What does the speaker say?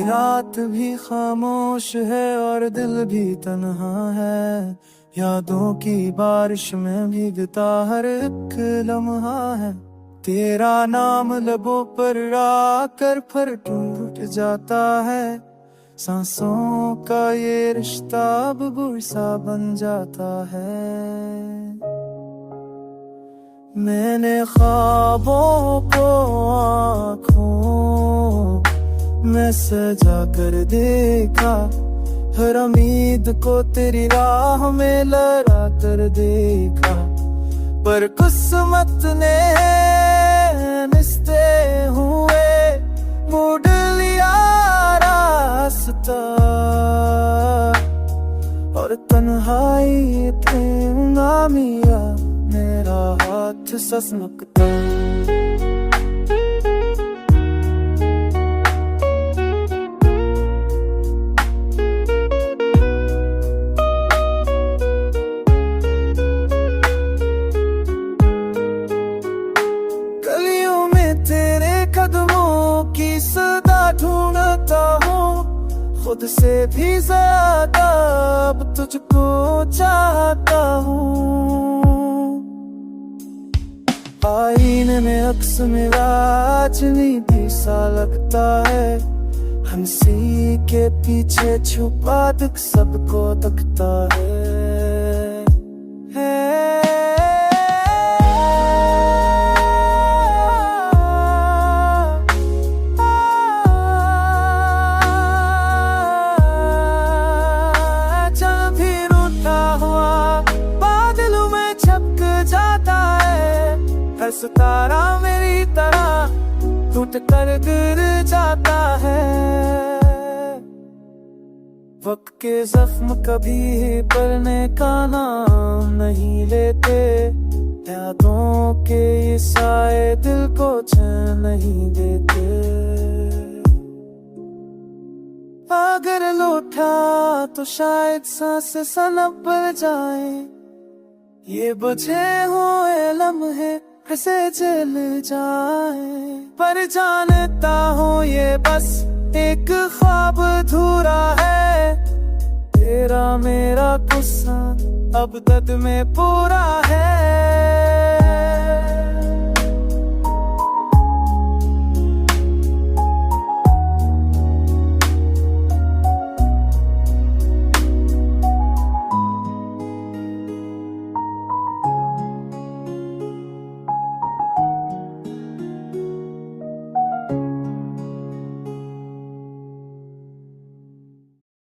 रात भी खामोश है और दिल भी तन्हा है। यादों की बारिश में भीगता हर एक लम्हा है। तेरा नाम लबों पर आकर फिर टूट जाता है। सांसों का ये रिश्ता अब बुर सा बन जाता है। मैंने ख्वाबों को आँखों में सजा कर देखा, हर उम्मीद को तेरी राह में लड़ा कर देखा, पर किस्मत ने मिलते हुए मोड़ लिया रास्ता। और तन्हाई थे नामिया मेरा हाथ ससमकता। गलियों में तेरे कदमों की सदा ढूंढता हूँ, खुद से भी ज्यादा अब तुझको चाहता हूँ। आईने में अक्स मेरा अजनबी सा लगता है, हंसी के पीछे छुपा दुख सबको दिखता है। जब भी रूठा हुआ बादलों में छपक जाता है, हर सितारा मेरी तरह टूट कर गिर जाता है। वक्त के जख्म कभी भरने का नाम नहीं लेते, यादों के ये साए दिल को चैन नहीं देते। अगर लौटा तो शायद सांसें सनक पर जाए, ये बुझे हुए लम्हे कैसे जल जाए। पर जानता हूँ ये बस एक ख्वाब अधूरा है, तेरा मेरा गुस्सा अब दर्द में पूरा है।